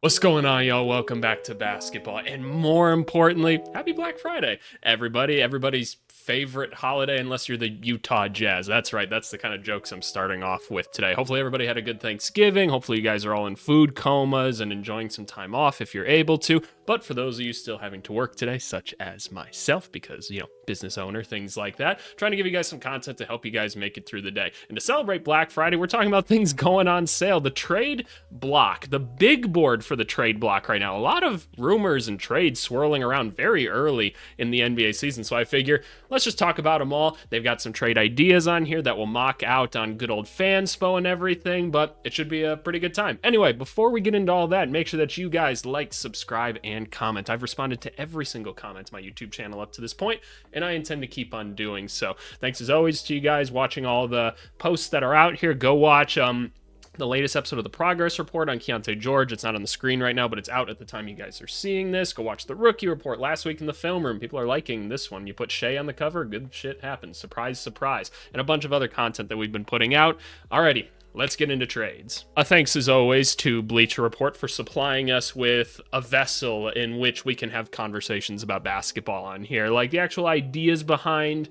What's going on, y'all? Welcome back to basketball. And more importantly, happy Black Friday, everybody. Everybody's favorite holiday, unless you're the Utah Jazz. That's right. That's the kind of jokes I'm starting off with today. Hopefully, everybody had a good Thanksgiving. Hopefully, you guys are all in food comas and enjoying some time off if you're able to. But for those of you still having to work today, such as myself, because, business owner, things like that, trying to give you guys some content to help you guys make it through the day. And to celebrate Black Friday, we're talking about things going on sale. The trade block, the big board for the trade block right now. A lot of rumors and trades swirling around very early in the NBA season. So I figure let's just talk about them all. They've got some trade ideas on here that will mock out on good old Fanspo and everything, but it should be a pretty good time. Anyway, before we get into all that, make sure that you guys like, subscribe, and comment. I've responded to every single comment to my YouTube channel up to this point, and I intend to keep on doing so. Thanks as always to you guys watching all the posts that are out here. Go watch the latest episode of the Progress Report on Keontae George. It's not on the screen right now, but it's out at the time you guys are seeing this. Go watch the Rookie Report last week in the film room. People are liking this one. You put Shea on the cover, good shit happens. Surprise, surprise. And a bunch of other content that we've been putting out. Alrighty. Let's get into trades. Thanks as always to Bleacher Report for supplying us with a vessel in which we can have conversations about basketball on here. Like the actual ideas behind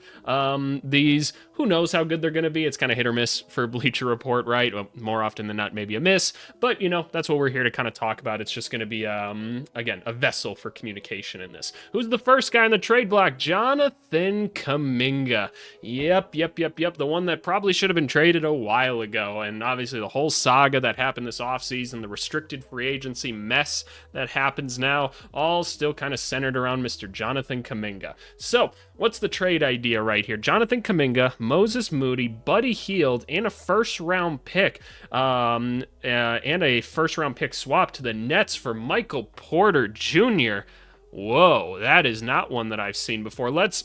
these, who knows how good they're going to be. It's kind of hit or miss for Bleacher Report, right? Well, more often than not, maybe a miss. But, that's what we're here to kind of talk about. It's just going to be, again, a vessel for communication in this. Who's the first guy in the trade block? Jonathan Kuminga. Yep. The one that probably should have been traded a while ago. And obviously the whole saga that happened this offseason, the restricted free agency mess that happens now, all still kind of centered around Mr. Jonathan Kuminga. So, what's the trade idea right here? Jonathan Kuminga, Moses Moody, Buddy Hield, and a first-round pick, and a first-round pick swap to the Nets for Michael Porter Jr. Whoa, that is not one that I've seen before. Let's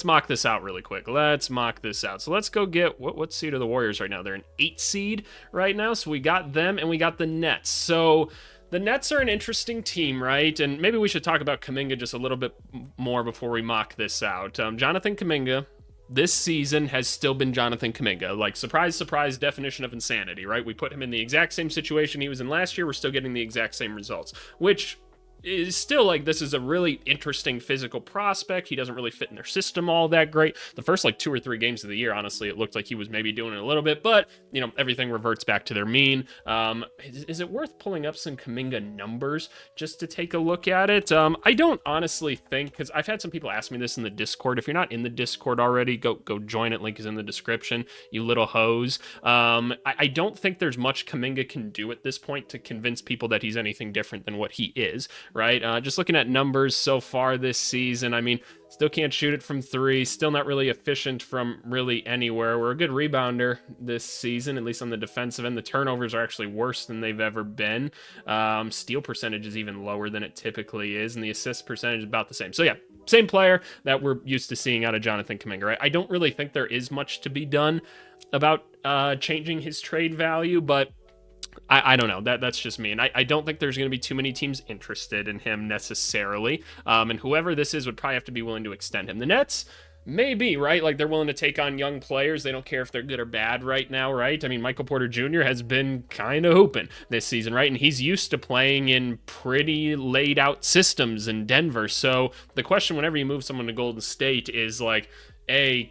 mock this out really quick. Let's mock this out. So let's go get, what seed are the Warriors right now? They're an 8 seed right now. So we got them and we got the Nets. So the Nets are an interesting team, right? And maybe we should talk about Kuminga just a little bit more before we mock this out. Jonathan Kuminga, this season has still been Jonathan Kuminga. Like, surprise, surprise, definition of insanity, right? We put him in the exact same situation he was in last year. We're still getting the exact same results, which is still like, this is a really interesting physical prospect. He doesn't really fit in their system all that great. The first 2 or 3 games of the year, honestly, it looked like he was maybe doing it a little bit, but everything reverts back to their mean. Is it worth pulling up some Kuminga numbers just to take a look at it? I don't honestly think, because I've had some people ask me this in the Discord. If you're not in the Discord already, go join it. Link is in the description, you little hoes. I don't think there's much Kuminga can do at this point to convince people that he's anything different than what he is. Right? Just looking at numbers so far this season, I mean, still can't shoot it from 3, still not really efficient from really anywhere. We're a good rebounder this season, at least on the defensive end. The turnovers are actually worse than they've ever been. Steal percentage is even lower than it typically is, and the assist percentage is about the same. So yeah, same player that we're used to seeing out of Jonathan Kuminga, right? I don't really think there is much to be done about changing his trade value, but I don't know. That's just me. And I don't think there's going to be too many teams interested in him necessarily. And whoever this is would probably have to be willing to extend him. The Nets, maybe, right? Like, they're willing to take on young players. They don't care if they're good or bad right now, right? I mean, Michael Porter Jr. has been kind of hooping this season, right? And he's used to playing in pretty laid out systems in Denver. So the question whenever you move someone to Golden State is like,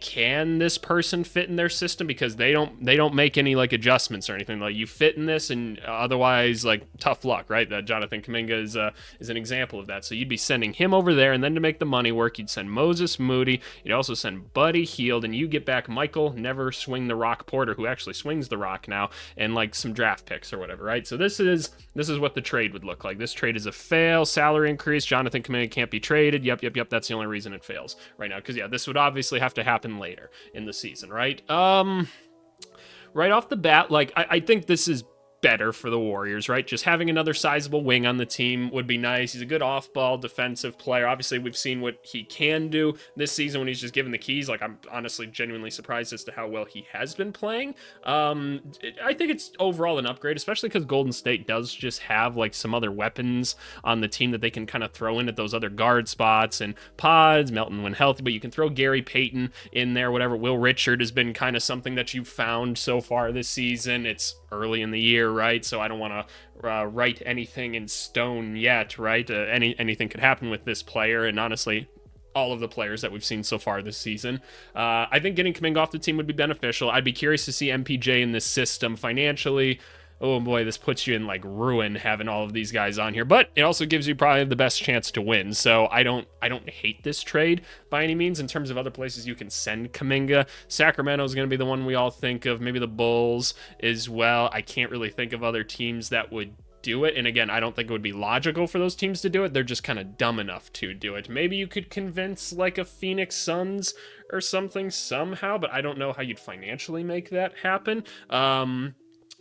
can this person fit in their system? Because they don't make any adjustments or anything. Like, you fit in this, and otherwise, tough luck, right? That Jonathan Kuminga is an example of that. So you'd be sending him over there, and then to make the money work, you'd send Moses Moody. You'd also send Buddy Hield, and you get back Michael Never Swing the Rock Porter, who actually swings the rock now, and some draft picks or whatever, right? So this is what the trade would look like. This trade is a fail. Salary increase. Jonathan Kuminga can't be traded. Yep. That's the only reason it fails right now. Because yeah, this would obviously have to happen later in the season, right? Right off the bat, I think this is better for the Warriors, right? Just having another sizable wing on the team would be nice. He's a good off-ball defensive player. Obviously, we've seen what he can do this season when he's just given the keys. I'm honestly genuinely surprised as to how well he has been playing. I think it's overall an upgrade, especially because Golden State does just have some other weapons on the team that they can kind of throw in at those other guard spots, and Pods, Melton when healthy, but you can throw Gary Payton in there, whatever. Will Richard has been kind of something that you've found so far this season. It's early in the year, right? So I don't want to write anything in stone yet, right? Anything could happen with this player, and honestly, all of the players that we've seen so far this season. I think getting Kuminga off the team would be beneficial. I'd be curious to see MPJ in this system financially. Oh boy, this puts you in like ruin having all of these guys on here, but it also gives you probably the best chance to win. So I don't hate this trade by any means. In terms of other places you can send Kuminga, Sacramento is going to be the one we all think of. Maybe the Bulls as well. I can't really think of other teams that would do it. And again, I don't think it would be logical for those teams to do it. They're just kind of dumb enough to do it. Maybe you could convince like a Phoenix Suns or something somehow, but I don't know how you'd financially make that happen.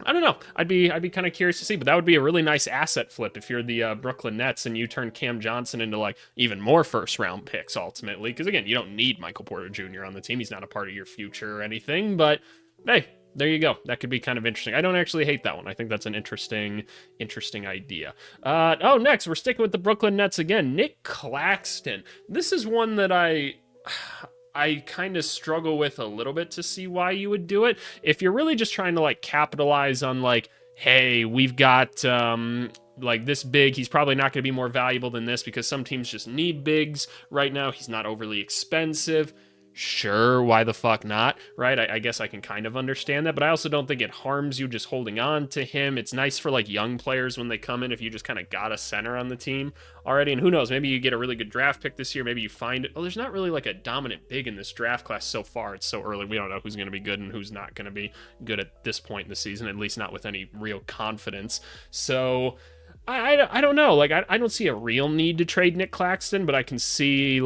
I don't know. I'd be kind of curious to see, but that would be a really nice asset flip if you're the Brooklyn Nets and you turn Cam Johnson into like even more first round picks ultimately. Because again, you don't need Michael Porter Jr. on the team. He's not a part of your future or anything. But hey, there you go. That could be kind of interesting. I don't actually hate that one. I think that's an interesting idea. Next, we're sticking with the Brooklyn Nets again. Nick Claxton. This is one that I kind of struggle with a little bit to see why you would do it. If you're really just trying to like capitalize on like, hey, we've got like this big, he's probably not going to be more valuable than this because some teams just need bigs right now. He's not overly expensive. Sure, why the fuck not, right? I guess I can kind of understand that, but I also don't think it harms you just holding on to him. It's nice for like young players when they come in if you just kind of got a center on the team already, and who knows, maybe you get a really good draft pick this year, maybe you find it. Oh, there's not really like a dominant big in this draft class so far. It's so early. We don't know who's going to be good and who's not going to be good at this point in the season, at least not with any real confidence. So I don't know. Like, I don't see a real need to trade Nick Claxton, but I can see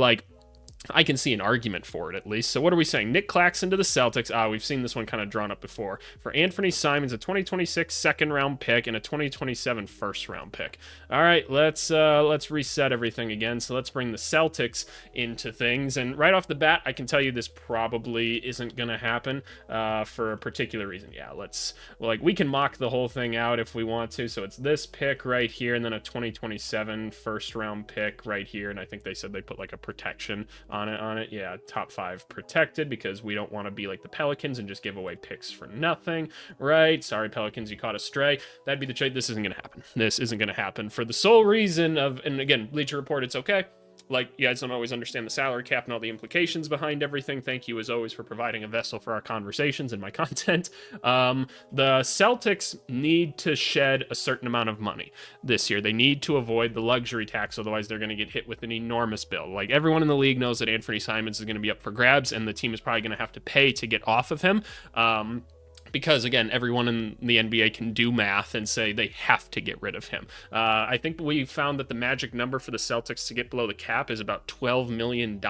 an argument for it at least. So what are we saying? Nick Claxton to the Celtics. We've seen this one kind of drawn up before. For Anthony Simons, a 2026 second round pick and a 2027 first round pick. All right, let's reset everything again. So let's bring the Celtics into things. And right off the bat, I can tell you this probably isn't going to happen for a particular reason. Yeah, we can mock the whole thing out if we want to. So it's this pick right here and then a 2027 first round pick right here. And I think they said they put like a protection on it. Yeah, top 5 protected because we don't want to be like the Pelicans and just give away picks for nothing, right? Sorry, Pelicans, you caught a stray. That'd be the trade. This isn't going to happen. This isn't going to happen for the sole reason of, and again, Bleacher Report, it's okay. Like, you guys don't always understand the salary cap and all the implications behind everything. Thank you, as always, for providing a vessel for our conversations and my content. The Celtics need to shed a certain amount of money this year. They need to avoid the luxury tax, otherwise they're going to get hit with an enormous bill. Like, everyone in the league knows that Anthony Simons is going to be up for grabs, and the team is probably going to have to pay to get off of him. Because, again, everyone in the NBA can do math and say they have to get rid of him. I think we found that the magic number for the Celtics to get below the cap is about $12 million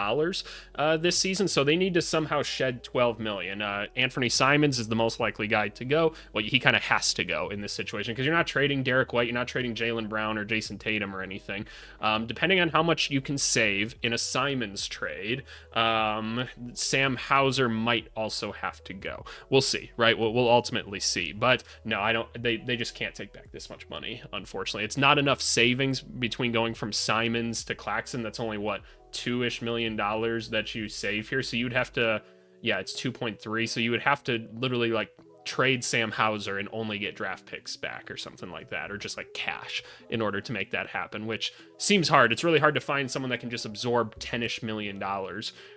this season, so they need to somehow shed $12 million. Anthony Simons is the most likely guy to go. Well, he kind of has to go in this situation because you're not trading Derek White, you're not trading Jaylen Brown or Jason Tatum or anything. Depending on how much you can save in a Simons trade, Sam Hauser might also have to go. We'll see, right? We'll ultimately see, but no, I don't. They just can't take back this much money. Unfortunately, it's not enough savings between going from Simons to Claxton. That's only what $2-ish million that you save here. So you'd have to, yeah, it's 2.3. So you would have to literally like trade Sam Hauser and only get draft picks back or something like that, or just like cash in order to make that happen, which seems hard. It's really hard to find someone that can just absorb $10-ish million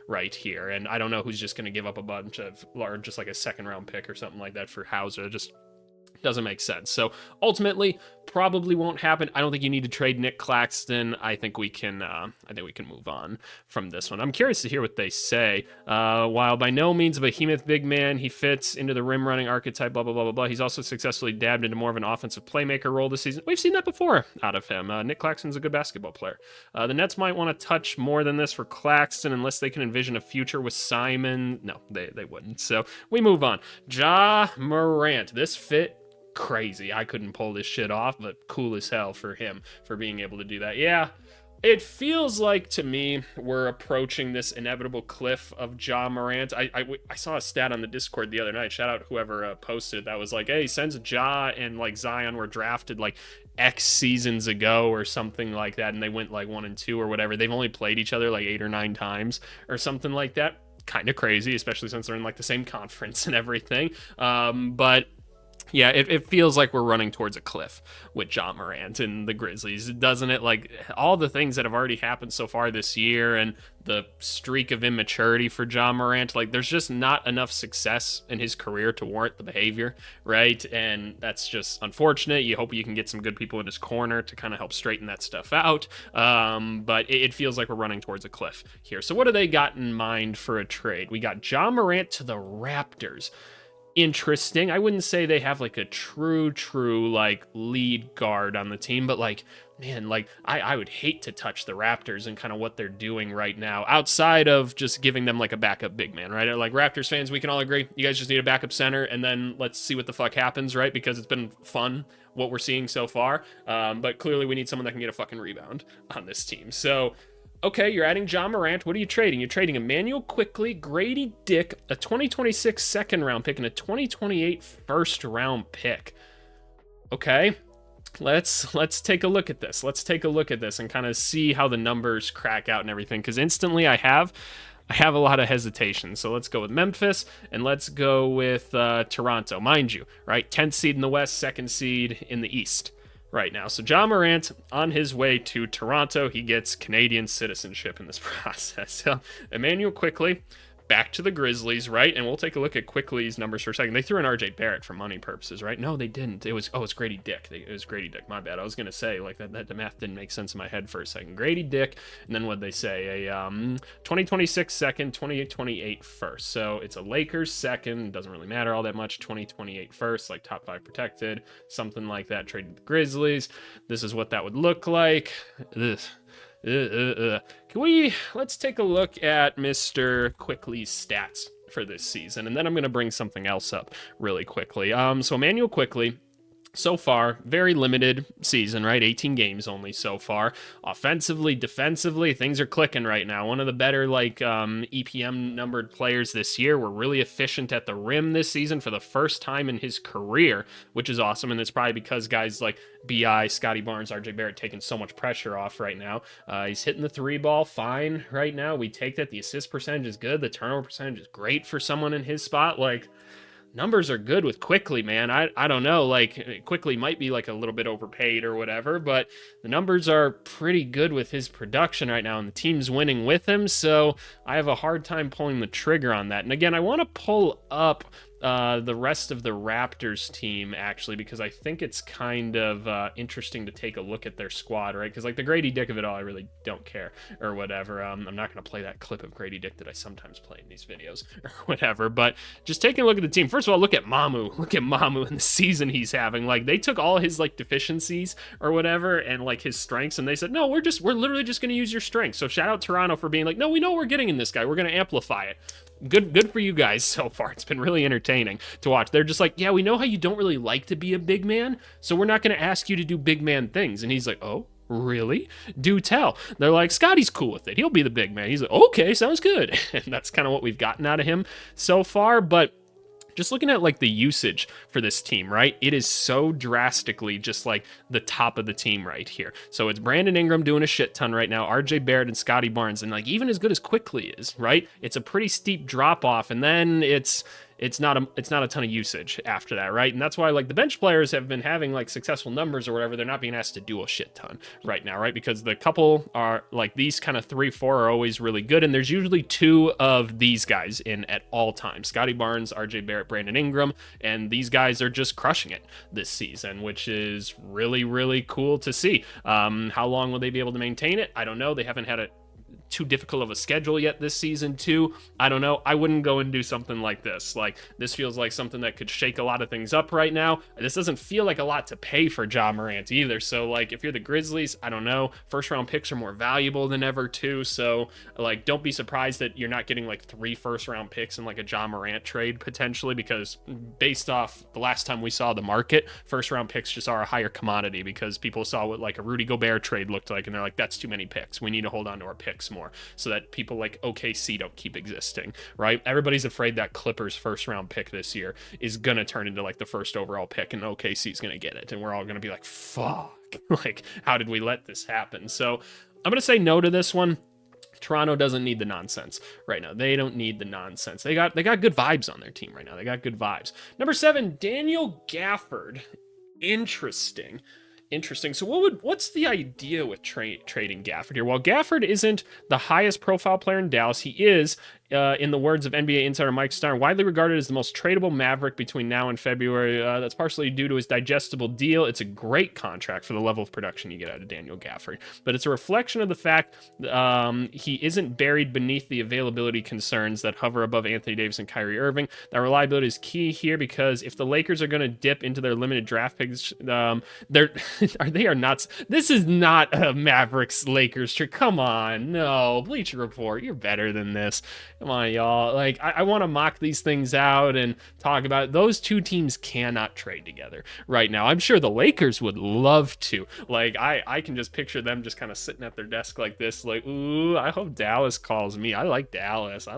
right here. And I don't know who's just going to give up a bunch of, or just like a second round pick or something like that for Hauser. It just doesn't make sense. So ultimately, probably won't happen. I don't think you need to trade Nick Claxton. I think we can move on from this one. I'm curious to hear what they say. While by no means a behemoth big man, he fits into the rim running archetype, blah, blah, blah, blah, blah. He's also successfully dabbed into more of an offensive playmaker role this season. We've seen that before out of him. Nick Claxton's a good basketball player. The Nets might want to touch more than this for Claxton unless they can envision a future with Simon. No, they wouldn't. So we move on. Ja Morant. This fit crazy. I couldn't pull this shit off, but cool as hell for him for being able to do that. Yeah, it feels like to me we're approaching this inevitable cliff of Ja Morant. I saw a stat on the Discord the other night. Shout out whoever posted it. That was like, hey, since Ja and like Zion were drafted like X seasons ago or something like that, and they went like 1 and 2 or whatever, they've only played each other like 8 or 9 times or something like that. Kind of crazy, especially since they're in like the same conference and everything. But Yeah, it feels like we're running towards a cliff with John Morant and the Grizzlies, doesn't it? Like all the things that have already happened so far this year and the streak of immaturity for John Morant, like there's just not enough success in his career to warrant the behavior, right? And that's just unfortunate. You hope you can get some good people in his corner to kind of help straighten that stuff out. But it feels like we're running towards a cliff here. So what do they got in mind for a trade? We got John Morant to the Raptors. Interesting. I wouldn't say they have like a true like lead guard on the team, but like, man, like I would hate to touch the Raptors and kind of what they're doing right now outside of just giving them like a backup big man, right? Like Raptors fans, we can all agree you guys just need a backup center and then let's see what the fuck happens, right? Because it's been fun what we're seeing so far. But clearly we need someone that can get a fucking rebound on this team. So okay, you're adding John Morant. What are you trading? You're trading Emmanuel Quickley, Grady Dick, a 2026 second round pick, and a 2028 first round pick. Okay, let's take a look at this. Let's take a look at this and kind of see how the numbers crack out and everything. Because instantly I have a lot of hesitation. So let's go with Memphis and let's go with Toronto. Mind you, right? 10th seed in the West, 2nd seed in the East right now. So John Morant on his way to Toronto. He gets Canadian citizenship in this process. So Emmanuel Quickley back to the Grizzlies, right? And we'll take a look at Quickley's numbers for a second. They threw in RJ Barrett for money purposes, right? No, they didn't. It's Grady Dick. It was Grady Dick. My bad. I was going to say like that the math didn't make sense in my head for a second. Grady Dick, and then what'd they say? A 2026 second, 2028 first. So it's a Lakers second. Doesn't really matter all that much. 2028 first, like top 5 protected, something like that. Traded the Grizzlies. This is what that would look like. Let's take a look at Mr. Quickley's stats for this season, and then I'm going to bring something else up really quickly. So Emmanuel Quickley, so far, very limited season, right? 18 games only so far. Offensively, defensively, things are clicking right now. One of the better, like, EPM numbered players this year. We're really efficient at the rim this season for the first time in his career, which is awesome. And it's probably because guys like BI, Scotty Barnes, RJ Barrett taking so much pressure off right now. He's hitting the 3 ball fine right now. We take that. The assist percentage is good. The turnover percentage is great for someone in his spot. Like, numbers are good with Quickley, man. I don't know, like Quickley might be like a little bit overpaid or whatever, but the numbers are pretty good with his production right now, and the team's winning with him, so I have a hard time pulling the trigger on that. And again, I want to pull up the rest of the Raptors team, actually, because I think it's kind of interesting to take a look at their squad, right? Because like the Grady Dick of it all, I really don't care or whatever. I'm not going to play that clip of Grady Dick that I sometimes play in these videos or whatever, but just taking a look at the team. First of all, look at Mamu. Look at Mamu and the season he's having. Like they took all his like deficiencies or whatever and like his strengths, and they said, no, we're literally just going to use your strengths. So shout out Toronto for being like, no, we know what we're getting in this guy. We're going to amplify it. Good for you guys so far. It's been really entertaining to watch. They're just like, yeah, we know how you don't really like to be a big man, so we're not going to ask you to do big man things. And he's like, oh, really? Do tell. They're like, Scotty's cool with it. He'll be the big man. He's like, okay, sounds good. And that's kind of what we've gotten out of him so far. But just looking at like the usage for this team, right? It is so drastically just like the top of the team right here. So it's Brandon Ingram doing a shit ton right now, RJ Barrett and Scotty Barnes, and like even as good as Quickley is, right? It's a pretty steep drop off, and then it's not a ton of usage after that, right? And that's why like the bench players have been having like successful numbers or whatever. They're not being asked to do a shit ton right now, right? Because the couple are like these kind of 3-4 are always really good, and there's usually 2 of these guys in at all times: Scotty Barnes, RJ Barrett, Brandon Ingram, and these guys are just crushing it this season, which is really cool to see. How long will they be able to maintain it? I don't know. They haven't had it too difficult of a schedule yet this season too. I don't know. I wouldn't go and do something like this. Like this feels like something that could shake a lot of things up right now. This doesn't feel like a lot to pay for John Morant either. So like if you're the Grizzlies, I don't know. First round picks are more valuable than ever too. So like don't be surprised that you're not getting like 3 first round picks in like a John Morant trade potentially, because based off the last time we saw the market, first round picks just are a higher commodity because people saw what like a Rudy Gobert trade looked like and they're like, that's too many picks. We need to hold on to our picks more so that people like OKC don't keep existing, right? Everybody's afraid that Clippers first round pick this year is going to turn into like the first overall pick and OKC is going to get it. And we're all going to be like, fuck, like, how did we let this happen? So I'm going to say no to this one. Toronto doesn't need the nonsense right now. They don't need the nonsense. They got good vibes on their team right now. They got good vibes. Number 7, Daniel Gafford. Interesting. So what's the idea with trading Gafford here? Well, Gafford isn't the highest profile player in Dallas. He is, in the words of NBA insider Mike Starr, widely regarded as the most tradable Maverick between now and February. That's partially due to his digestible deal. It's a great contract for the level of production you get out of Daniel Gafford, but it's a reflection of the fact he isn't buried beneath the availability concerns that hover above Anthony Davis and Kyrie Irving. That reliability is key here because if the Lakers are going to dip into their limited draft picks, they are nuts. This is not a Mavericks Lakers trick. Come on, no, Bleacher Report, you're better than this. Come on, y'all. Like, I want to mock these things out and talk about it. Those two teams cannot trade together right now. I'm sure the Lakers would love to. Like, I can just picture them just kind of sitting at their desk like this, like, ooh, I hope Dallas calls me. I like Dallas.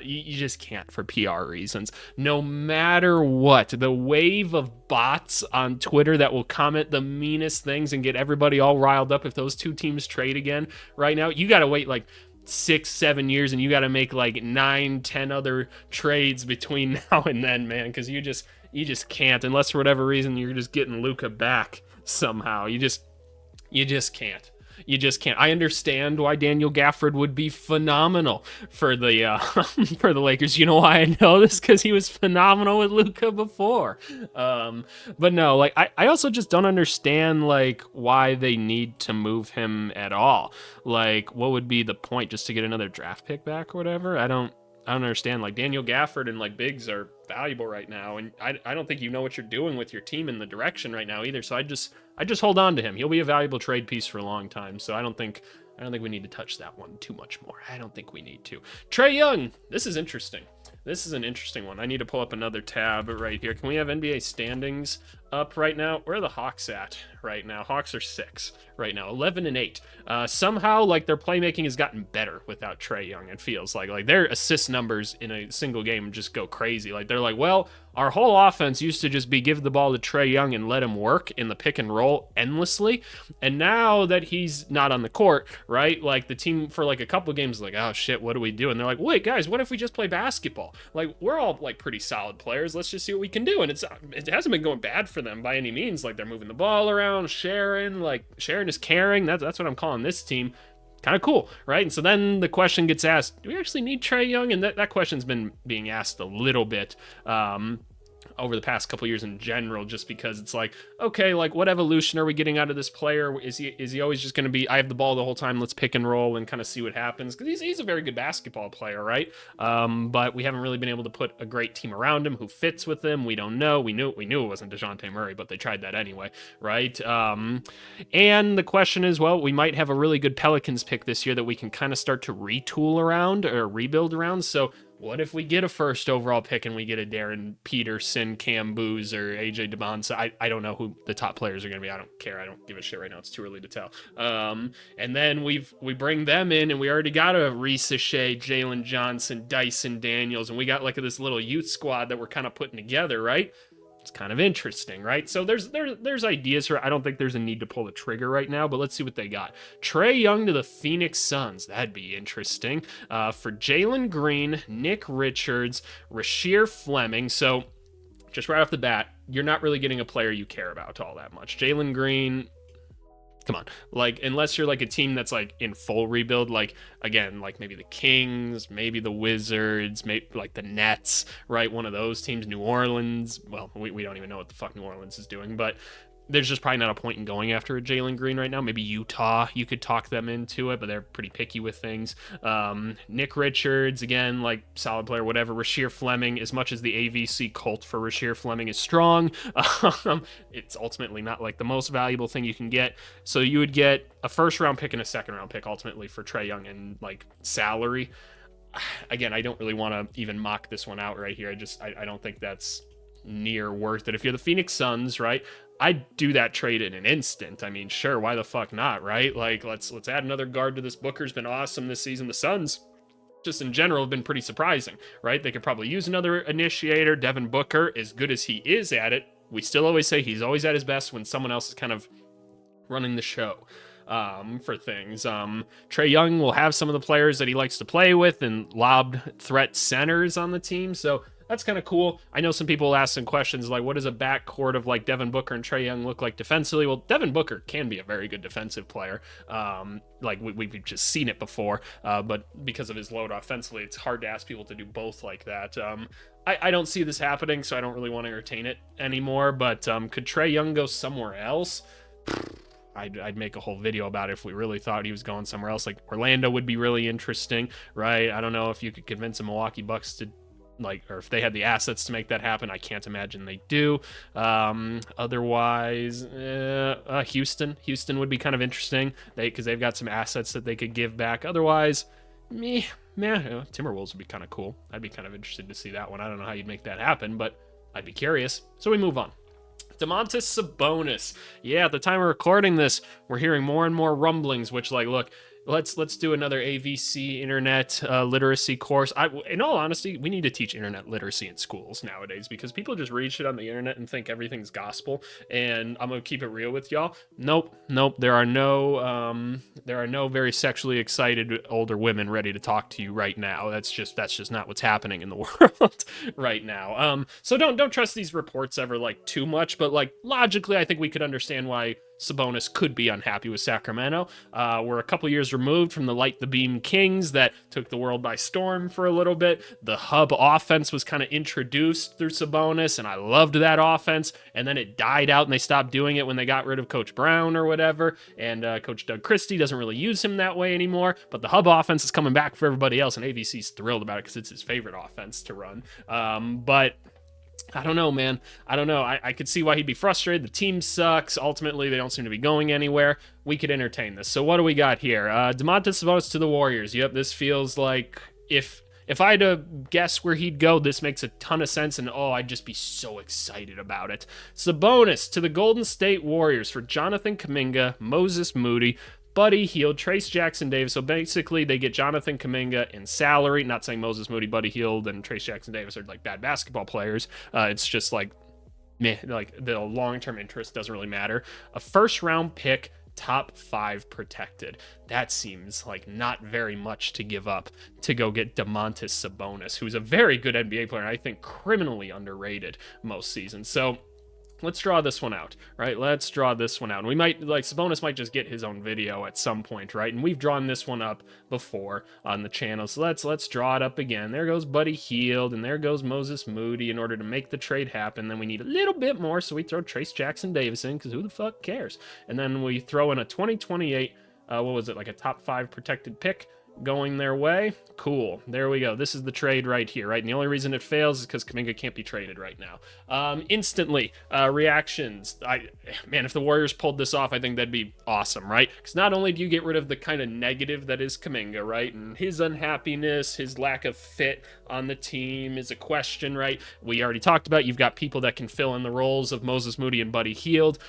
You just can't for PR reasons. No matter what, the wave of bots on Twitter that will comment the meanest things and get everybody all riled up if those two teams trade again right now, you got to wait like 6-7 years and you got to make like 9-10 other trades between now and then, man, because you just can't, unless for whatever reason you're just getting Luka back somehow. You just can't. You just can't. I understand why Daniel Gafford would be phenomenal for the for the Lakers. You know why I know this? Because he was phenomenal with Luka before. But no, like I also just don't understand like why they need to move him at all. Like, what would be the point, just to get another draft pick back or whatever? I don't understand. Like, Daniel Gafford and like bigs are valuable right now, and I don't think you know what you're doing with your team in the direction right now either. So I just hold on to him. He'll be a valuable trade piece for a long time. So I don't think we need to touch that one too much more. I don't think we need to. Trae Young. This is interesting. This is an interesting one. I need to pull up another tab right here. Can we have NBA standings up right now? Where are the Hawks at right now? Hawks are 6 right now, 11-8. Somehow, like, their playmaking has gotten better without Trae Young. It feels like their assist numbers in a single game just go crazy. Like, they're like, well, our whole offense used to just be give the ball to Trae Young and let him work in the pick and roll endlessly. And now that he's not on the court, right? Like, the team for like a couple of games is like, oh shit, what do we do? And they're like, wait, guys, what if we just play basketball? Like, we're all like pretty solid players. Let's just see what we can do. And it hasn't been going bad for them by any means. Like, they're moving the ball around, sharing is caring. That's what I'm calling this team. Kind of cool, right? And so then the question gets asked, do we actually need Trae Young? And that question's been being asked a little bit over the past couple years in general, just because it's like, okay, like, what evolution are we getting out of this player? Is he always just going to be, I have the ball the whole time, let's pick and roll and kind of see what happens? Because he's a very good basketball player, right? But we haven't really been able to put a great team around him who fits with him. We don't know. We knew it wasn't DeJounte Murray, but they tried that anyway, right? And the question is, well, we might have a really good Pelicans pick this year that we can kind of start to retool around or rebuild around. So what if we get a first overall pick and we get a Darren Peterson, Cam Booz, or AJ DeBonsa? I don't know who the top players are going to be. I don't care. I don't give a shit right now. It's too early to tell. And then we bring them in, and we already got a Reese Shea, Jalen Johnson, Dyson Daniels, and we got like this little youth squad that we're kind of putting together, right? It's kind of interesting, right? So there's ideas here. I don't think there's a need to pull the trigger right now, but let's see what they got. Trae Young to the Phoenix Suns. That'd be interesting. For Jalen Green, Nick Richards, Rasheer Fleming. So just right off the bat, you're not really getting a player you care about all that much. Jalen Green, come on, like, unless you're like a team that's like in full rebuild, like, again, like maybe the Kings, maybe the Wizards, maybe like the Nets, right? One of those teams. New Orleans, well, we don't even know what the fuck New Orleans is doing, but there's just probably not a point in going after a Jalen Green right now. Maybe Utah, you could talk them into it, but they're pretty picky with things. Nick Richards, again, like, solid player, whatever. Rasheer Fleming, as much as the AVC cult for Rasheer Fleming is strong, it's ultimately not like the most valuable thing you can get. So you would get a first round pick and a second round pick ultimately for Trae Young and like salary. Again, I don't really want to even mock this one out right here. I don't think that's near worth it. If you're the Phoenix Suns, right, I'd do that trade in an instant. I mean, sure, why the fuck not, right? Like, let's add another guard to this. Booker's been awesome this season. The Suns, just in general, have been pretty surprising, right? They could probably use another initiator. Devin Booker, as good as he is at it, we still always say he's always at his best when someone else is kind of running the show. for things. Trae Young will have some of the players that he likes to play with and lob threat centers on the team. So that's kind of cool. I know some people ask some questions like, what does a backcourt of like Devin Booker and Trae Young look like defensively? Well, Devin Booker can be a very good defensive player. Like we've just seen it before, but because of his load offensively, it's hard to ask people to do both like that. I don't see this happening, so I don't really want to entertain it anymore. But could Trae Young go somewhere else? I'd make a whole video about it if we really thought he was going somewhere else. Like Orlando would be really interesting, right? I don't know if you could convince the Milwaukee Bucks to or if they had the assets to make that happen. I can't imagine they do. Otherwise, Houston would be kind of interesting because they've got some assets that they could give back. Otherwise, Timberwolves would be kind of cool. I'd be kind of interested to see that one. I don't know how you'd make that happen, but I'd be curious. So we move on. Domantas Sabonis. Yeah, at the time of recording this, we're hearing more and more rumblings, which look, let's do another AVC internet literacy course. In all honesty, we need to teach internet literacy in schools nowadays because people just read shit on the internet and think everything's gospel. And I'm gonna keep it real with y'all. Nope. There are no very sexually excited older women ready to talk to you right now. That's just not what's happening in the world right now. So don't trust these reports ever too much, but logically, I think we could understand why Sabonis could be unhappy with Sacramento. We're a couple years removed from the Light the Beam Kings that took the world by storm for a little bit. The hub offense was kind of introduced through Sabonis, and I loved that offense. And then it died out, and they stopped doing it when they got rid of Coach Brown or whatever. And Coach Doug Christie doesn't really use him that way anymore. But the hub offense is coming back for everybody else, and AVC's thrilled about it because it's his favorite offense to run. But I don't know, man. I don't know. I could see why he'd be frustrated. The team sucks. Ultimately, they don't seem to be going anywhere. We could entertain this. So what do we got here? Domantas Sabonis to the Warriors. Yep, this feels like if I had to guess where he'd go, this makes a ton of sense, and I'd just be so excited about it. Sabonis to the Golden State Warriors for Jonathan Kuminga, Moses Moody, Buddy Hield, Trace Jackson Davis. So basically, they get Jonathan Kuminga in salary. Not saying Moses Moody, Buddy Hield, and Trace Jackson Davis are bad basketball players. It's just the long-term interest doesn't really matter. A first-round pick, top 5 protected. That seems like not very much to give up to go get Domantas Sabonis, who's a very good NBA player, and I think criminally underrated most seasons. So let's draw this one out, right? Let's draw this one out. And we might, Sabonis might just get his own video at some point, right? And we've drawn this one up before on the channel. So let's draw it up again. There goes Buddy Hield, and there goes Moses Moody in order to make the trade happen. Then we need a little bit more, so we throw Trace Jackson Davis in, because who the fuck cares? And then we throw in a 2028, a top 5 protected pick going their way. Cool. There we go. This is the trade right here, right? And the only reason it fails is because Kuminga can't be traded right now. Instantly, reactions. If the Warriors pulled this off, I think that'd be awesome, right? Because not only do you get rid of the kind of negative that is Kuminga, right? And his unhappiness, his lack of fit on the team is a question, right? We already talked about you've got people that can fill in the roles of Moses Moody and Buddy Hield.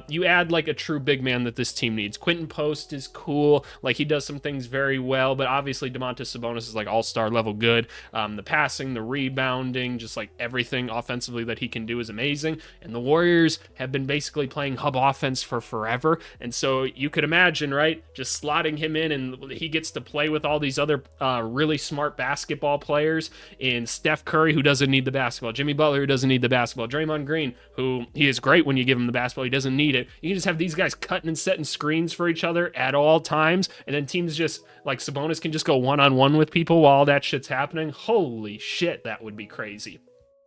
You add a true big man that this team needs. Quentin Post is cool. He does some things very well, but obviously Domantas Sabonis is all-star level good. The passing, the rebounding, just everything offensively that he can do is amazing. And the Warriors have been basically playing hub offense for forever. And so you could imagine, right, just slotting him in, and he gets to play with all these other really smart basketball players in Steph Curry, who doesn't need the basketball, Jimmy Butler, who doesn't need the basketball, Draymond Green, who he is great when you give him the basketball, he doesn't need it. You can just have these guys cutting and setting screens for each other at all times, and then teams just Sabonis can just go one-on-one with people while that shit's happening. Holy shit, that would be crazy.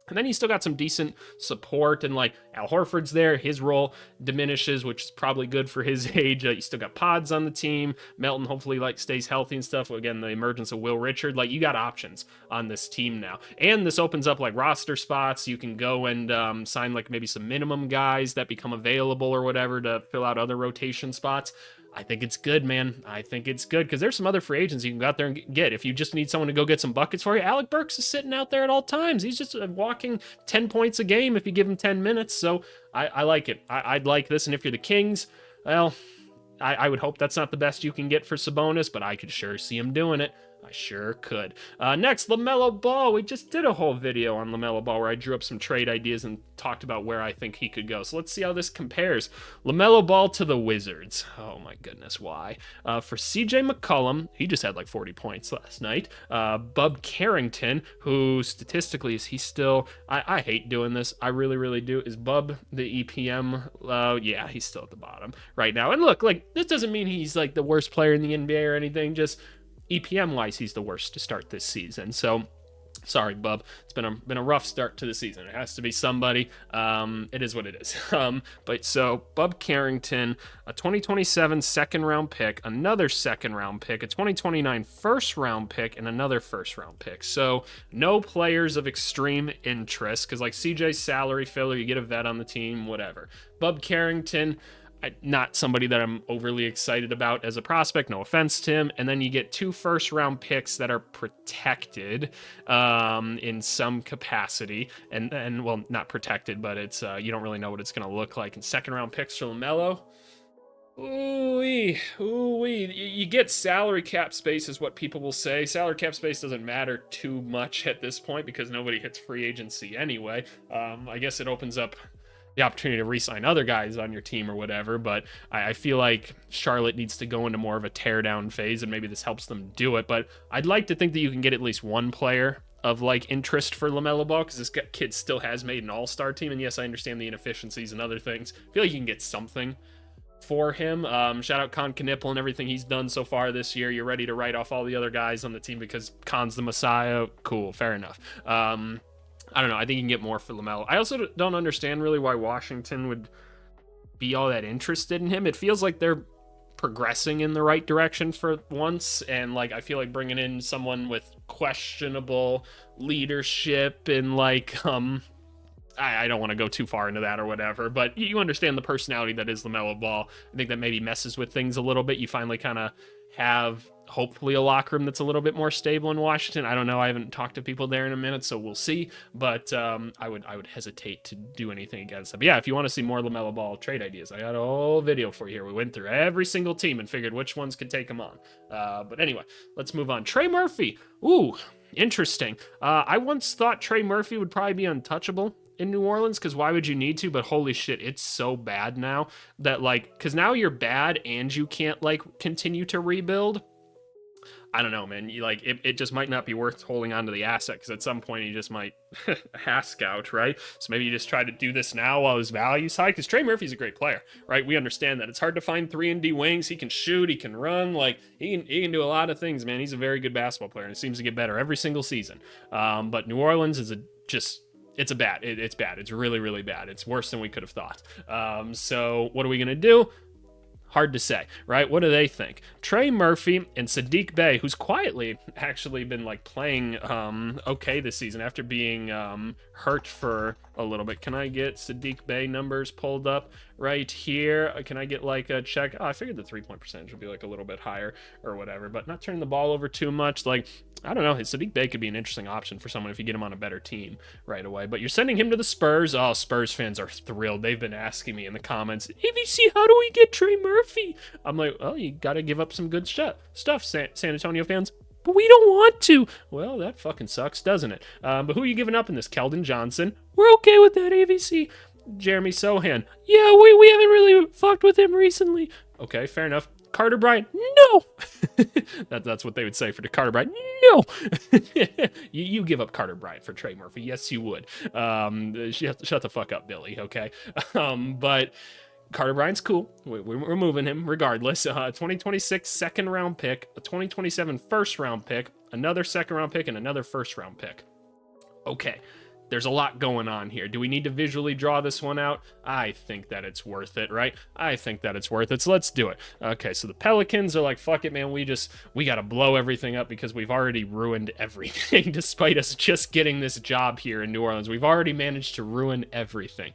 And then he's still got some decent support, and Al Horford's there. His role diminishes, which is probably good for his age. You still got Pods on the team. Melton hopefully stays healthy and stuff. Again, the emergence of Will Richard. You got options on this team now. And this opens up roster spots. You can go and sign maybe some minimum guys that become available or whatever to fill out other rotation spots. I think it's good, man. I think it's good because there's some other free agents you can go out there and get. If you just need someone to go get some buckets for you, Alec Burks is sitting out there at all times. He's just walking 10 points a game if you give him 10 minutes. So I like it. I'd like this. And if you're the Kings, well, I would hope that's not the best you can get for Sabonis, but I could sure see him doing it. I sure could. Next, LaMelo Ball. We just did a whole video on LaMelo Ball where I drew up some trade ideas and talked about where I think he could go. So let's see how this compares. LaMelo Ball to the Wizards. Oh my goodness, why? For CJ McCollum, he just had like 40 points last night. Bub Carrington, who statistically is he still... I hate doing this. I really, really do. Is Bub the EPM? Yeah, he's still at the bottom right now. And look, like, this doesn't mean he's like the worst player in the NBA or anything. Just EPM wise, he's the worst to start this season. So sorry, Bub. It's been a rough start to the season. It has to be somebody. It is what it is. But so Bub Carrington, a 2027 second round pick, another second round pick, a 2029 first round pick, and another first round pick. So no players of extreme interest, because like CJ's salary filler, you get a vet on the team, whatever. Bub Carrington, not somebody that I'm overly excited about as a prospect, no offense to him. And then you get 2 first-round picks that are protected in some capacity. And well, not protected, but it's you don't really know what it's going to look like. And second-round picks for LaMelo, ooh-wee. You get salary cap space is what people will say. Salary cap space doesn't matter too much at this point because nobody hits free agency anyway. I guess it opens up the opportunity to re-sign other guys on your team or whatever, but I feel like Charlotte needs to go into more of a tear-down phase, and maybe this helps them do it. But I'd like to think that you can get at least one player of like interest for LaMelo Ball, because this kid still has made an all-star team, and yes, I understand the inefficiencies and other things. I feel like you can get something for him. Shout out Con Knipple and everything he's done so far this year. You're ready to write off all the other guys on the team because Con's the Messiah. Cool, fair enough. I don't know. I think you can get more for LaMelo. I also don't understand really why Washington would be all that interested in him. It feels like they're progressing in the right direction for once, and like I feel like bringing in someone with questionable leadership and like I don't want to go too far into that or whatever, but you understand the personality that is LaMelo Ball. I think that maybe messes with things a little bit. You finally kind of have hopefully a locker room that's a little bit more stable in Washington. I don't know. I haven't talked to people there in a minute, so we'll see. But I would hesitate to do anything against them. But yeah, if you want to see more LaMelo Ball trade ideas, I got a whole video for you here. We went through every single team and figured which ones could take them on. But anyway, let's move on. Trey Murphy. Ooh, interesting. I once thought Trey Murphy would probably be untouchable in New Orleans, because why would you need to? But holy shit, it's so bad now that like, because now you're bad and you can't like continue to rebuild. I don't know, man. You like it just might not be worth holding on to the asset, because at some point you just might ask out, right? So maybe you just try to do this now while his value's high, because Trey Murphy's a great player, right? We understand that it's hard to find 3-and-D wings. He can shoot, he can run, like he can do a lot of things, man. He's a very good basketball player, and it seems to get better every single season. But New Orleans is it's bad. It's really, really bad. It's worse than we could have thought. So what are we going to do? Hard to say, right? What do they think? Trey Murphy and Saddiq Bey, who's quietly actually been like playing okay this season after being hurt for a little bit. Can I get Saddiq Bey numbers pulled up right here? Can I get like a check? Oh, I figured the 3-point percentage would be like a little bit higher or whatever, but not turning the ball over too much. Like, I don't know. Saddiq Bey could be an interesting option for someone if you get him on a better team right away. But you're sending him to the Spurs. Oh, Spurs fans are thrilled. They've been asking me in the comments, ABC, how do we get Trey Murphy? I'm like, well, you got to give up some good stuff, San Antonio fans. But we don't want to. Well, that fucking sucks, doesn't it? But who are you giving up in this? Keldon Johnson. We're okay with that, ABC. Jeremy Sohan. Yeah, we haven't really fucked with him recently. Okay, fair enough. Carter Bryant, no. That's what they would say for Carter Bryant. No. you give up Carter Bryant for Trey Murphy. Yes, you would. Shut the fuck up, Billy. Okay. But Carter Bryant's cool. We're moving him regardless. 2026 second round pick, a 2027 first round pick, another second round pick, and another first round pick. Okay. There's a lot going on here. Do we need to visually draw this one out? I think that it's worth it, right? I think that it's worth it, so let's do it. Okay, so the Pelicans are like, fuck it, man, we gotta blow everything up because we've already ruined everything despite us just getting this job here in New Orleans. We've already managed to ruin everything.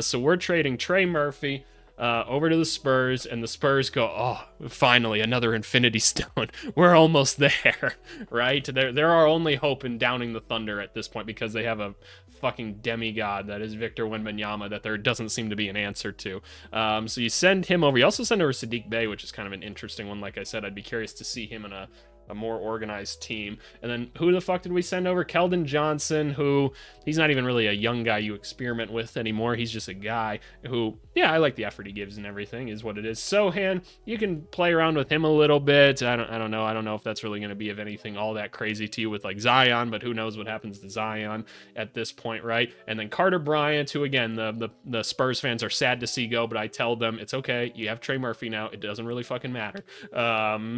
So we're trading Trey Murphy over to the Spurs, and the Spurs go, oh, finally, another Infinity Stone. We're almost there, right? They're our only hope in downing the Thunder at this point because they have a fucking demigod that is Victor Wembanyama that there doesn't seem to be an answer to. So you send him over. You also send over Saddiq Bey, which is kind of an interesting one. Like I said, I'd be curious to see him in a a more organized team. And then who the fuck did we send over? Keldon Johnson, who he's not even really a young guy you experiment with anymore. He's just a guy who, yeah, I like the effort he gives and everything, is what it is. Sohan, you can play around with him a little bit. I don't know. I don't know if that's really going to be of anything all that crazy to you with like Zion, but who knows what happens to Zion at this point, right? And then Carter Bryant, who again, the Spurs fans are sad to see go, but I tell them it's okay. You have Trey Murphy now. It doesn't really fucking matter.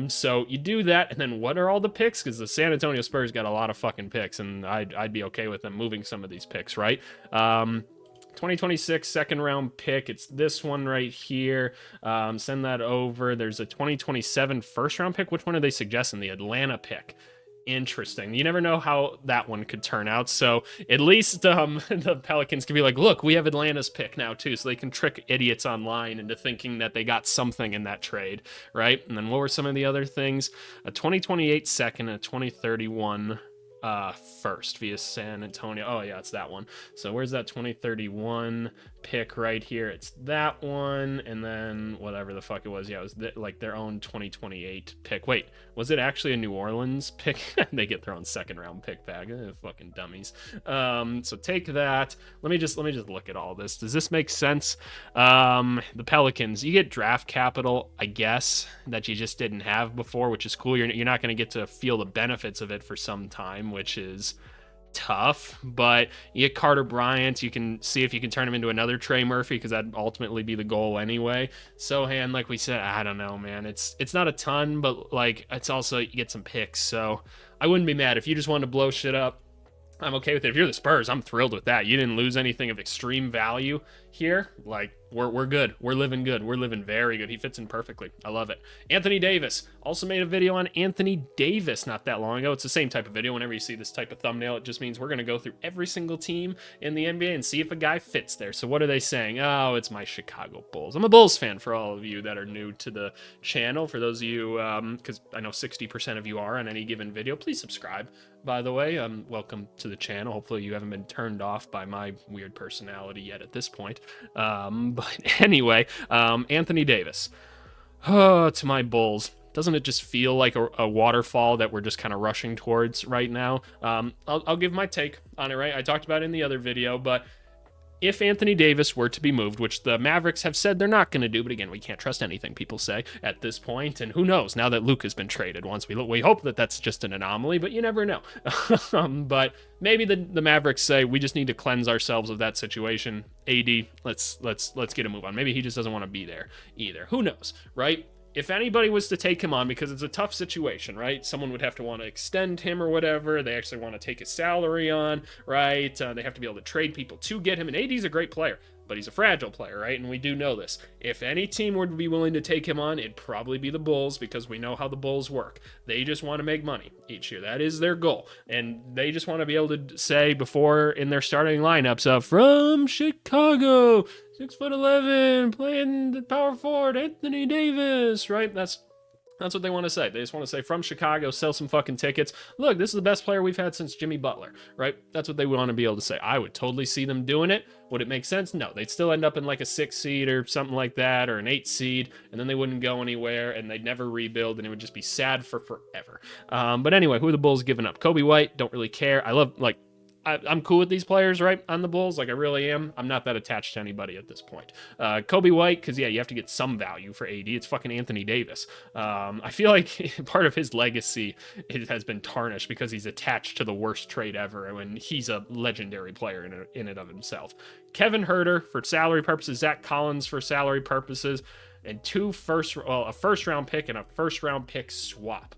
So you do that, and then what are all the picks? Because the San Antonio Spurs got a lot of fucking picks, and I'd be okay with them moving some of these picks, right? 2026 second round pick. It's this one right here. Send that over. There's a 2027 first round pick. Which one are they suggesting? The Atlanta pick. Interesting. You never know how that one could turn out. So at least the Pelicans can be like, look, we have Atlanta's pick now too. So they can trick idiots online into thinking that they got something in that trade, right? And then what were some of the other things? A 2028 second, a 2031 first via San Antonio. Oh yeah, it's that one. So where's that 2031 pick right here? It's that one, and then whatever the fuck it was. Yeah, it was like their own 2028 pick. Wait, was it actually a New Orleans pick? They get their own second round pick back. Fucking dummies. So take that. Let me just look at all this. Does this make sense? The Pelicans, you get draft capital, I guess, that you just didn't have before, which is cool. You're not going to get to feel the benefits of it for some time, which is tough. But you get Carter Bryant. You can see if you can turn him into another Trey Murphy, because that'd ultimately be the goal anyway. Sohan, like we said, I don't know, man. It's not a ton, but like it's also, you get some picks. So I wouldn't be mad if you just wanted to blow shit up. I'm okay with it. If you're the Spurs, I'm thrilled with that. You didn't lose anything of extreme value here. Like, we're good. We're living good. We're living very good. He fits in perfectly. I love it. Anthony Davis. Also made a video on Anthony Davis not that long ago. It's the same type of video. Whenever you see this type of thumbnail, it just means we're going to go through every single team in the NBA and see if a guy fits there. So what are they saying? Oh, it's my Chicago Bulls. I'm a Bulls fan, for all of you that are new to the channel. For those of you, because I know 60% of you are on any given video, please subscribe. By the way, welcome to the channel. Hopefully you haven't been turned off by my weird personality yet at this point. But anyway, Anthony Davis. Oh, to my Bulls. Doesn't it just feel like a waterfall that we're just kind of rushing towards right now? I'll give my take on it, right? I talked about it in the other video, but if Anthony Davis were to be moved, which the Mavericks have said they're not going to do, but again, we can't trust anything people say at this point, and who knows, now that Luke has been traded, once we hope that that's just an anomaly, but you never know. But maybe the Mavericks say, we just need to cleanse ourselves of that situation. AD, let's get a move on. Maybe he just doesn't want to be there either. Who knows, right? If anybody was to take him on, because it's a tough situation, right? Someone would have to want to extend him or whatever. They actually want to take his salary on, right? They have to be able to trade people to get him. And AD's a great player, but he's a fragile player, right? And we do know this. If any team would be willing to take him on, it'd probably be the Bulls, because we know how the Bulls work. They just want to make money each year. That is their goal. And they just want to be able to say before in their starting lineups, from Chicago, 6'11", playing the power forward, Anthony Davis, right? That's what they want to say. They just want to say, from Chicago, sell some fucking tickets. Look, this is the best player we've had since Jimmy Butler, right? That's what they want to be able to say. I would totally see them doing it. Would it make sense? No. They'd still end up in like a 6 seed or something like that, or an 8 seed, and then they wouldn't go anywhere, and they'd never rebuild, and it would just be sad for forever. But anyway, who are the Bulls giving up? Kobe White, don't really care. I love, like, I'm cool with these players, right, on the Bulls. Like, I really am. I'm not that attached to anybody at this point. Kobe White, because, yeah, you have to get some value for AD. It's fucking Anthony Davis. I feel like part of his legacy has been tarnished because he's attached to the worst trade ever, when he's a legendary player in and of himself. Kevin Huerter for salary purposes, Zach Collins for salary purposes, and a first-round pick and a first-round pick swap.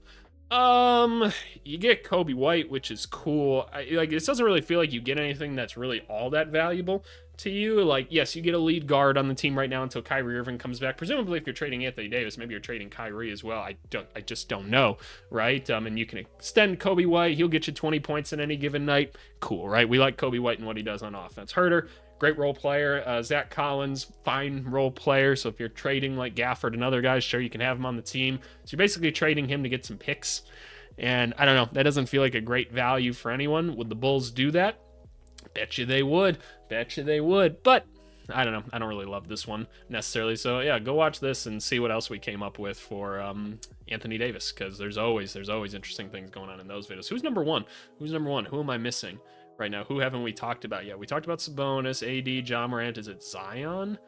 You get Kobe White, which is cool. Like, this doesn't really feel like you get anything that's really all that valuable to you. Like, yes, you get a lead guard on the team right now until Kyrie Irving comes back. Presumably, if you're trading Anthony Davis, maybe you're trading Kyrie as well. I just don't know, right? And you can extend Kobe White. He'll get you 20 points in any given night. Cool, right? We like Kobe White and what he does on offense. Huerter, great role player. Zach Collins, fine role player. So if you're trading like Gafford and other guys, sure, you can have him on the team. So you're basically trading him to get some picks. And I don't know, that doesn't feel like a great value for anyone. Would the Bulls do that? Bet you they would. But I don't know. I don't really love this one necessarily. So yeah, go watch this and see what else we came up with for Anthony Davis, because there's always interesting things going on in those videos. Who's number one? Who's number one? Who am I missing right now? Who haven't we talked about yet? We talked about Sabonis, AD, Ja Morant. Is it Zion?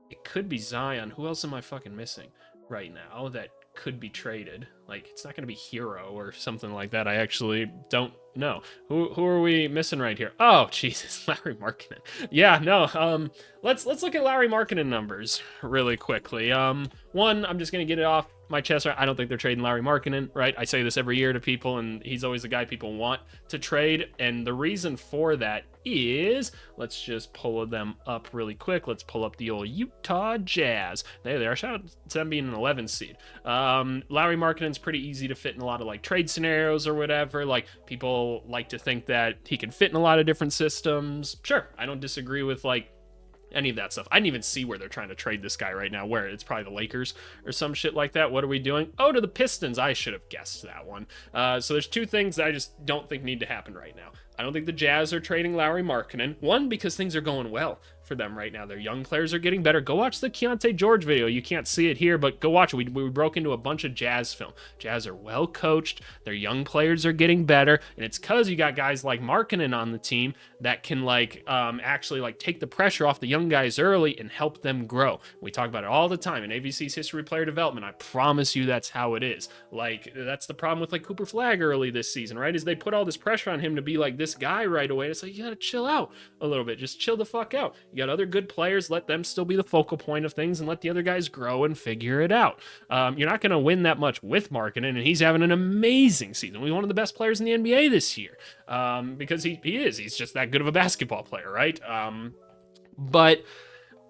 It could be Zion. Who else am I fucking missing right now that could be traded? Like, it's not going to be Hero or something like that. I actually don't know. Who are we missing right here? Oh, Jesus, Larry Markkinen. Yeah, no. Let's look at Larry Markkinen numbers really quickly. One, I'm just going to get it off my chest. I don't think they're trading Larry Markkinen, right? I say this every year to people, and he's always the guy people want to trade. And the reason for that is, let's just pull them up really quick. Let's pull up the old Utah Jazz. There they are. Shout out to them being an 11 seed. Larry Markkinen's pretty easy to fit in a lot of like trade scenarios or whatever. Like, people like to think that he can fit in a lot of different systems. Sure, I don't disagree with like any of that stuff. I didn't even see where they're trying to trade this guy right now. Where? It's probably the Lakers or some shit like that. What are we doing? Oh, to the Pistons. I should have guessed that one. So there's two things that I just don't think need to happen right now. I don't think the Jazz are trading Larry Markkinen. One, because things are going well for them right now. Their young players are getting better. Go watch the Keontae George video. You can't see it here, but go watch it. We broke into a bunch of Jazz film. Jazz are well coached. Their young players are getting better, and it's because you got guys like Markkinen on the team that can like actually like take the pressure off the young guys early and help them grow. We talk about it all the time in AVC's history of player development. I promise you that's how it is. Like, that's the problem with like Cooper Flagg early this season, right? Is they put all this pressure on him to be like this guy right away. It's like, you gotta chill out a little bit. Just chill the fuck out. You got other good players. Let them still be the focal point of things and let the other guys grow and figure it out. You're not going to win that much with Markkinen, and he's having an amazing season. He's one of the best players in the NBA this year because he is. He's just that good of a basketball player, right? But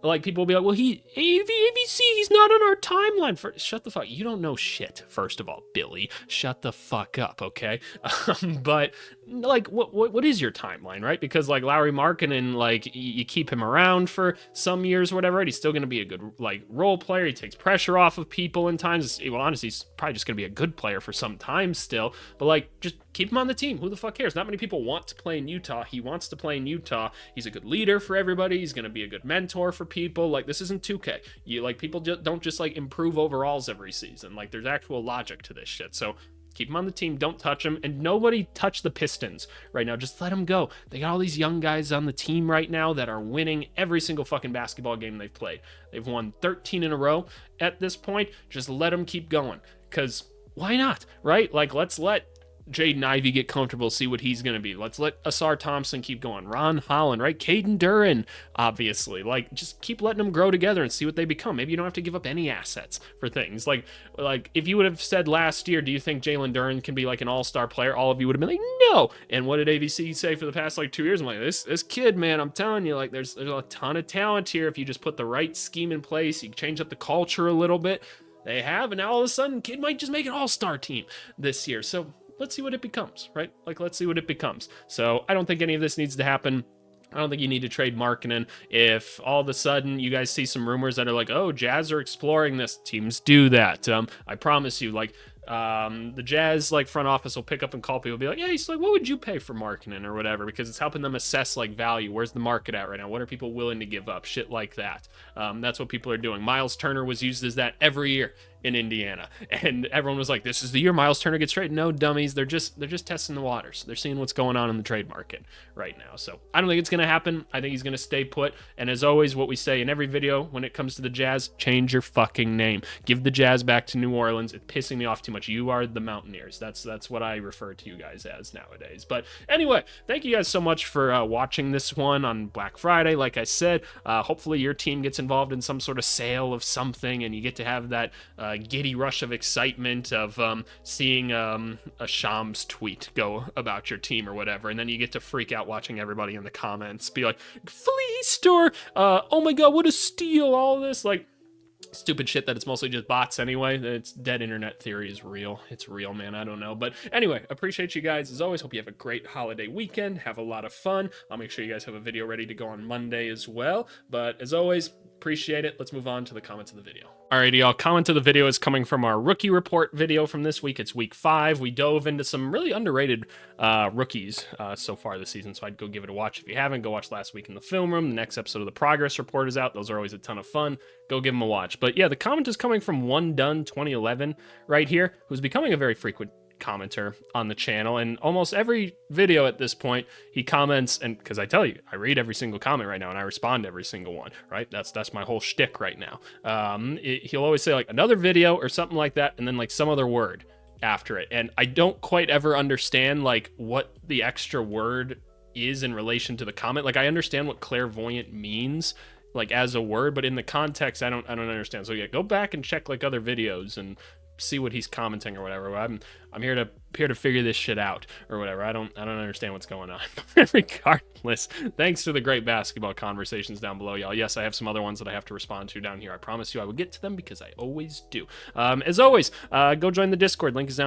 like, people will be like, well, AVC, he's not on our timeline. Shut the fuck. You don't know shit, first of all, Billy. Shut the fuck up, okay? But like, what is your timeline, right? Because like Larry Markkinen, like, you keep him around for some years or whatever, right? He's still going to be a good like role player. He takes pressure off of people in times. Well, honestly, he's probably just going to be a good player for some time still. But like, just keep him on the team. Who the fuck cares? Not many people want to play in Utah. He wants to play in Utah. He's a good leader for everybody. He's going to be a good mentor for people. Like, this isn't 2K. You like, people don't just like improve overalls every season. Like, there's actual logic to this shit. So keep him on the team. Don't touch him. And nobody touch the Pistons right now. Just let them go. They got all these young guys on the team right now that are winning every single fucking basketball game they've played. They've won 13 in a row at this point. Just let them keep going. Because why not, right? Like, let's let Jaden Ivey get comfortable, see what he's going to be. Let's let Asar Thompson keep going. Ron Holland, right? Caden Duran, obviously. Like, just keep letting them grow together and see what they become. Maybe you don't have to give up any assets for things. Like if you would have said last year, do you think Jalen Duran can be like an all-star player? All of you would have been like, no. And what did AVC say for the past like 2 years? I'm like, this kid, man, I'm telling you, like, there's a ton of talent here. If you just put the right scheme in place, you change up the culture a little bit. They have, and now all of a sudden, kid might just make an all-star team this year. So let's see what it becomes, right? Like, let's see what it becomes. So I don't think any of this needs to happen. I don't think you need to trade Markkinen. If all of a sudden you guys see some rumors that are like, oh, Jazz are exploring this, teams do that. I promise you, like, the Jazz like front office will pick up and call people, be like, yeah, he's like, what would you pay for Markkinen or whatever? Because it's helping them assess like value. Where's the market at right now? What are people willing to give up? Shit like that. That's what people are doing. Miles Turner was used as that every year in Indiana, and everyone was like, this is the year Miles Turner gets traded. No, dummies. They're just testing the waters. They're seeing what's going on in the trade market right now. So I don't think it's going to happen. I think he's going to stay put. And as always, what we say in every video when it comes to the Jazz, change your fucking name. Give the Jazz back to New Orleans. It's pissing me off too much. You are the Mountaineers. That's what I refer to you guys as nowadays. But anyway, thank you guys so much for watching this one on Black Friday. Like I said, hopefully your team gets involved in some sort of sale of something, and you get to have that giddy rush of excitement of seeing a Shams tweet go about your team or whatever, and then you get to freak out watching everybody in the comments be like, fleeced, or oh my god, what a steal, all this like stupid shit that it's mostly just bots anyway. It's dead internet theory is real. It's real, man. I don't know. But anyway, appreciate you guys as always. Hope you have a great holiday weekend. Have a lot of fun. I'll make sure you guys have a video ready to go on Monday as well. But as always, appreciate it. Let's move on to the comments of the video. Alrighty, y'all. Comment of the video is coming from our rookie report video from this week. It's week 5. We dove into some really underrated rookies so far this season, so I'd go give it a watch. If you haven't, go watch last week in the film room. The next episode of the progress report is out. Those are always a ton of fun. Go give them a watch. But yeah, the comment is coming from One Done 2011 right here, who's becoming a very frequent commenter on the channel, and almost every video at this point he comments, and because I tell you, I read every single comment right now and I respond to every single one, right? That's my whole shtick right now. He'll always say like another video or something like that, and then like some other word after it, and I don't quite ever understand like what the extra word is in relation to the comment. Like I understand what clairvoyant means like as a word, but in the context I don't understand. So yeah, go back and check like other videos and see what he's commenting or whatever. I'm here to figure this shit out or whatever. I don't understand what's going on. Regardless, thanks to the great basketball conversations down below, y'all. Yes, I have some other ones that I have to respond to down here. I promise you I will get to them because I always do. As always, go join the Discord. Link is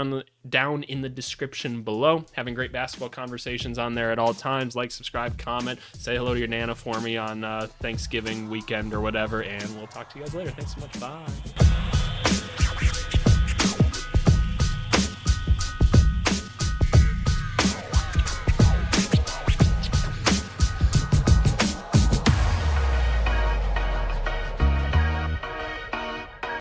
down in the description below. Having great basketball conversations on there at all times. Like, subscribe, comment, say hello to your Nana for me on Thanksgiving weekend or whatever, and we'll talk to you guys later. Thanks so much. Bye.